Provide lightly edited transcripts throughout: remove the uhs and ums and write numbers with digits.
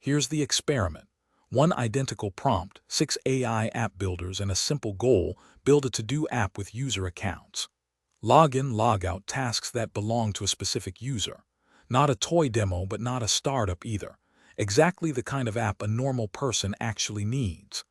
Here's the experiment. One identical prompt, 6 AI app builders, and a simple goal: build a to-do app with user accounts. Login, logout tasks that belong to a specific user. Not a toy demo, but not a startup either. Exactly the kind of app a normal person actually needs.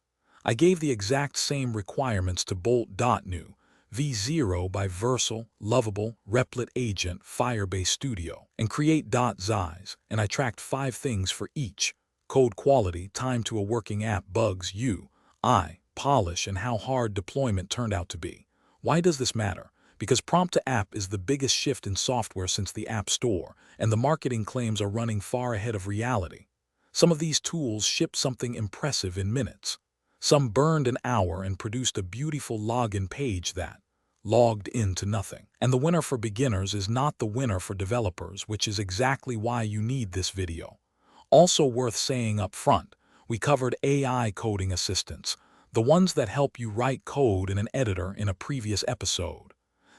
I gave the exact same requirements to Bolt.new, V0 by Vercel, Lovable, Replit Agent, Firebase Studio, and Create.xyz, and I tracked 5 things for each: code quality, time to a working app, bugs, UI, polish, and how hard deployment turned out to be. Why does this matter? Because prompt to app is the biggest shift in software since the App Store, and the marketing claims are running far ahead of reality. Some of these tools shipped something impressive in minutes. Some burned an hour and produced a beautiful login page that logged into nothing. And the winner for beginners is not the winner for developers, which is exactly why you need this video. Also worth saying up front, we covered AI coding assistants, the ones that help you write code in an editor, in a previous episode.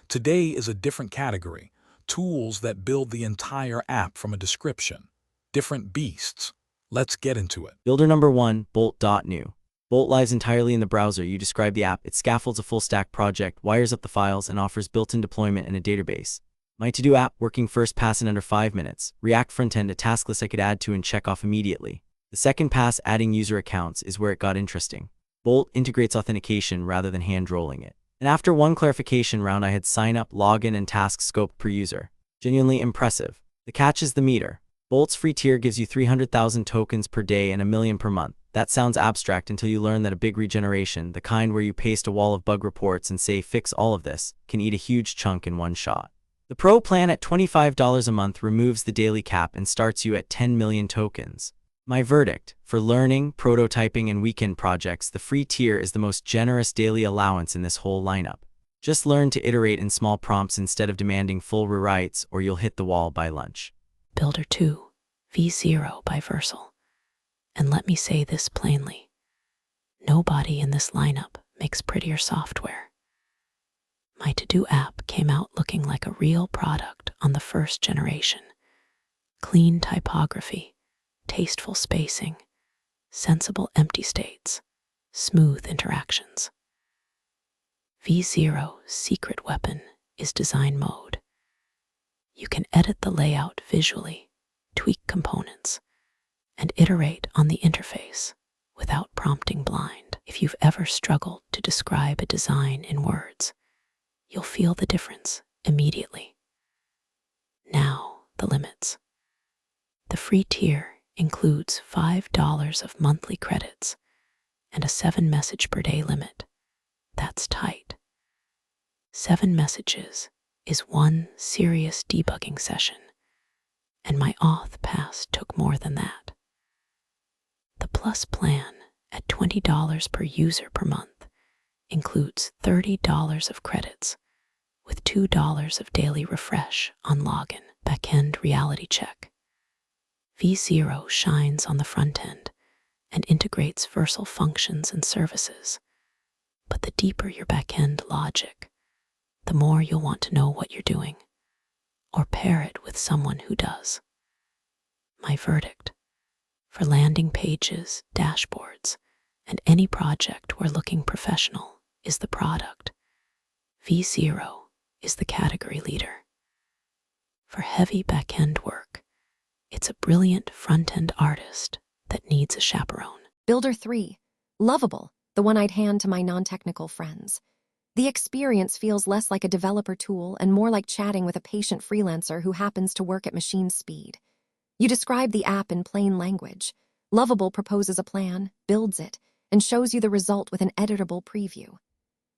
Today is a different category: tools that build the entire app from a description. Different beasts. Let's get into it. Builder number 1, Bolt.new. Bolt lives entirely in the browser. You describe the app, it scaffolds a full-stack project, wires up the files, and offers built-in deployment and a database. My to-do app, working first pass in under 5 minutes. React frontend, a task list I could add to and check off immediately. The second pass, adding user accounts, is where it got interesting. Bolt integrates authentication rather than hand-rolling it. And after one clarification round, I had sign up, login, and task scope per user. Genuinely impressive. The catch is the meter. Bolt's free tier gives you 300,000 tokens per day and 1 million per month. That sounds abstract until you learn that a big regeneration, the kind where you paste a wall of bug reports and say fix all of this, can eat a huge chunk in one shot. The Pro plan at $25 a month removes the daily cap and starts you at 10 million tokens. My verdict: for learning, prototyping, and weekend projects, the free tier is the most generous daily allowance in this whole lineup. Just learn to iterate in small prompts instead of demanding full rewrites, or you'll hit the wall by lunch. Builder 2, V0 by Vercel. And let me say this plainly: nobody in this lineup makes prettier software. My to-do app came out looking like a real product on the first generation. Clean typography, tasteful spacing, sensible empty states, smooth interactions. V0's secret weapon is design mode. You can edit the layout visually, tweak components, and iterate on the interface without prompting blind. If you've ever struggled to describe a design in words, you'll feel the difference immediately. Now, the limits. The free tier includes $5 of monthly credits and a 7 message per day limit. That's tight. 7 messages is one serious debugging session, and my auth pass took more than that. The Plus plan at $20 per user per month includes $30 of credits with $2 of daily refresh on login. Backend reality check. V0 shines on the front end and integrates Vercel functions and services. But the deeper your backend logic, the more you'll want to know what you're doing, or pair it with someone who does. My verdict: for landing pages, dashboards, and any project where looking professional is the product, V0 is the category leader. For heavy backend work, it's a brilliant front-end artist that needs a chaperone. Builder 3, Lovable, the one I'd hand to my non-technical friends. The experience feels less like a developer tool and more like chatting with a patient freelancer who happens to work at machine speed. You describe the app in plain language. Lovable proposes a plan, builds it, and shows you the result with an editable preview.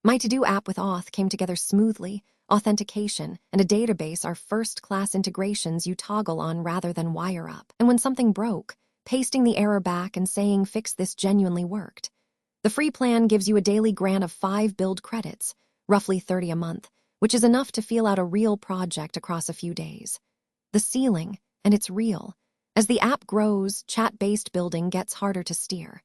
My to-do app with auth came together smoothly. Authentication and a database are first-class integrations you toggle on rather than wire up. And when something broke, pasting the error back and saying fix this genuinely worked. The free plan gives you a daily grant of 5 build credits, roughly 30 a month, which is enough to feel out a real project across a few days. The ceiling, and it's real. As the app grows, chat-based building gets harder to steer.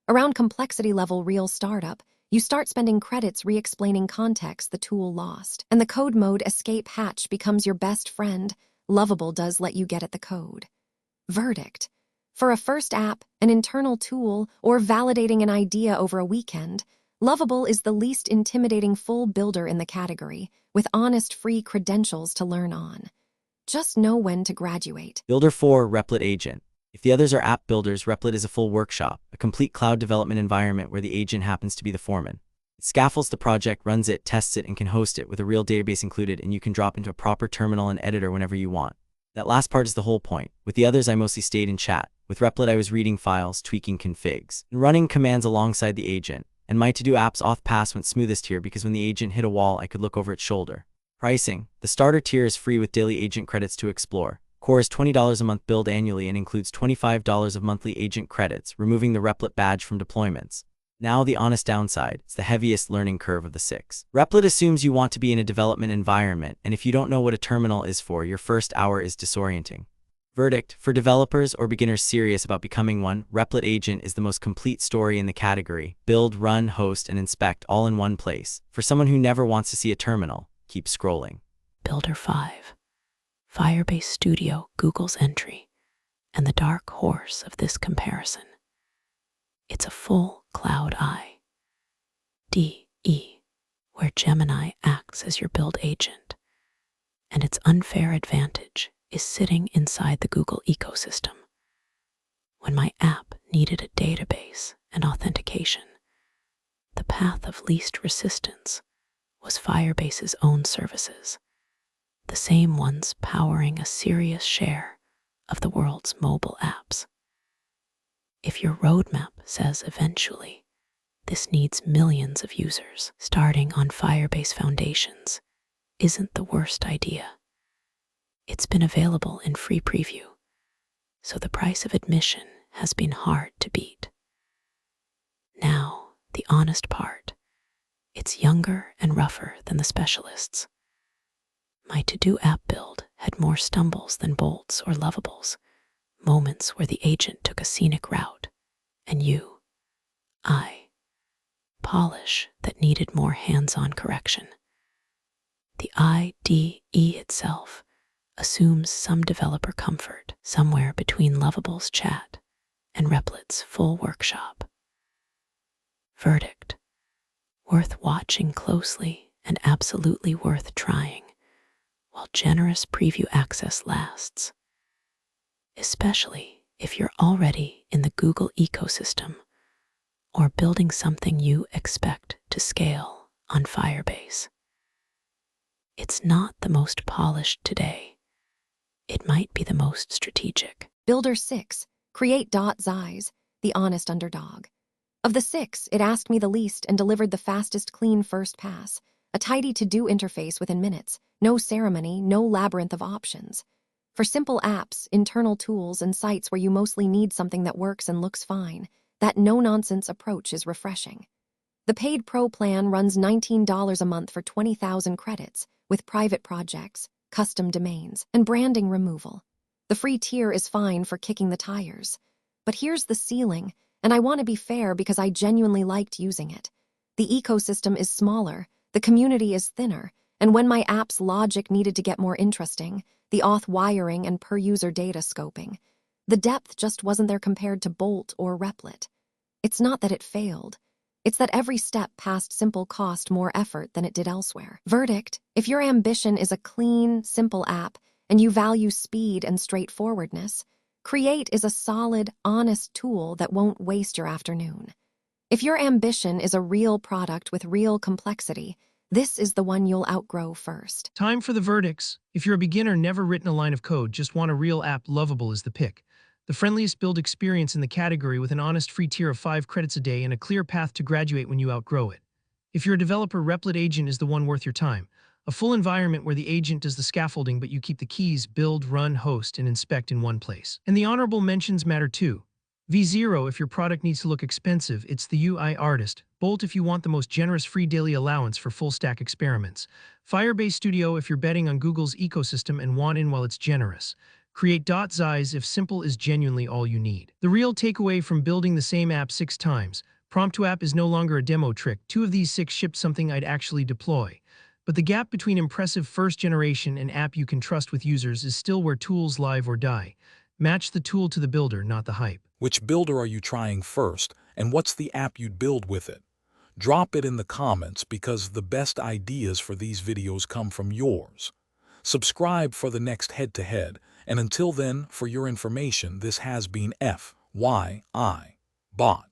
Around complexity level real startup, you start spending credits re-explaining context the tool lost, and the code mode escape hatch becomes your best friend. Lovable does let you get at the code. Verdict: For a first app, an internal tool, or validating an idea over a weekend, Lovable is the least intimidating full builder in the category, with honest free credentials to learn on. Just know when to graduate. Builder 4, Replit Agent. If the others are app builders, Replit is a full workshop, a complete cloud development environment where the agent happens to be the foreman. It scaffolds the project, runs it, tests it, and can host it with a real database included, and you can drop into a proper terminal and editor whenever you want. That last part is the whole point. With the others, I mostly stayed in chat. With Replit, I was reading files, tweaking configs, and running commands alongside the agent. And my to-do app's auth pass went smoothest here because when the agent hit a wall, I could look over its shoulder. Pricing. The starter tier is free with daily agent credits to explore. Core is $20 a month billed annually and includes $25 of monthly agent credits, removing the Replit badge from deployments. Now the honest downside, it's the heaviest learning curve of the 6. Replit assumes you want to be in a development environment, and if you don't know what a terminal is for, your first hour is disorienting. Verdict: for developers or beginners serious about becoming one, Replit Agent is the most complete story in the category. Build, run, host, and inspect all in one place. For someone who never wants to see a terminal, keep scrolling. Builder 5. Firebase Studio, Google's entry, and the dark horse of this comparison. It's a full cloud IDE, where Gemini acts as your build agent, and its unfair advantage is sitting inside the Google ecosystem. When my app needed a database and authentication, the path of least resistance was Firebase's own services, the same ones powering a serious share of the world's mobile apps. If your roadmap says eventually, this needs millions of users, starting on Firebase foundations isn't the worst idea. It's been available in free preview, so the price of admission has been hard to beat. Now, the honest part. It's younger and rougher than the specialists. My to-do app build had more stumbles than bolts or lovables, moments where the agent took a scenic route, and polish that needed more hands-on correction. The IDE itself assumes some developer comfort somewhere between Lovable's chat and Replit's full workshop. Verdict: worth watching closely and absolutely worth trying while generous preview access lasts, especially if you're already in the Google ecosystem or building something you expect to scale on Firebase. It's not the most polished today. It might be the most strategic. Builder 6, Create.xyz, the honest underdog. Of the 6, it asked me the least and delivered the fastest clean first pass, a tidy to-do interface within minutes, no ceremony, no labyrinth of options. For simple apps, internal tools, and sites where you mostly need something that works and looks fine, that no-nonsense approach is refreshing. The paid Pro plan runs $19 a month for 20,000 credits, with private projects, custom domains, and branding removal. The free tier is fine for kicking the tires. But here's the ceiling, and I want to be fair because I genuinely liked using it. The ecosystem is smaller, the community is thinner, and when my app's logic needed to get more interesting, the auth wiring and per-user data scoping, the depth just wasn't there compared to Bolt or Replit. It's not that it failed. It's that every step past simple cost more effort than it did elsewhere. Verdict: if your ambition is a clean, simple app and you value speed and straightforwardness, Create is a solid, honest tool that won't waste your afternoon. If your ambition is a real product with real complexity, this is the one you'll outgrow first. Time for the verdicts. If you're a beginner, never written a line of code, just want a real app, Lovable is the pick. The friendliest build experience in the category with an honest free tier of 5 credits a day and a clear path to graduate when you outgrow it. If you're a developer, Replit Agent is the one worth your time. A full environment where the agent does the scaffolding but you keep the keys, build, run, host, and inspect in one place. And the honorable mentions matter too. V0 if your product needs to look expensive, it's the UI artist. Bolt if you want the most generous free daily allowance for full-stack experiments. Firebase Studio if you're betting on Google's ecosystem and want in while it's generous. Create.xyz if simple is genuinely all you need. The real takeaway from building the same app 6 times, prompt to app is no longer a demo trick. 2 of these 6 shipped something I'd actually deploy. But the gap between impressive first generation and app you can trust with users is still where tools live or die. Match the tool to the builder, not the hype. Which builder are you trying first, and what's the app you'd build with it? Drop it in the comments because the best ideas for these videos come from yours. Subscribe for the next head-to-head, and until then, for your information, this has been FYI Bot.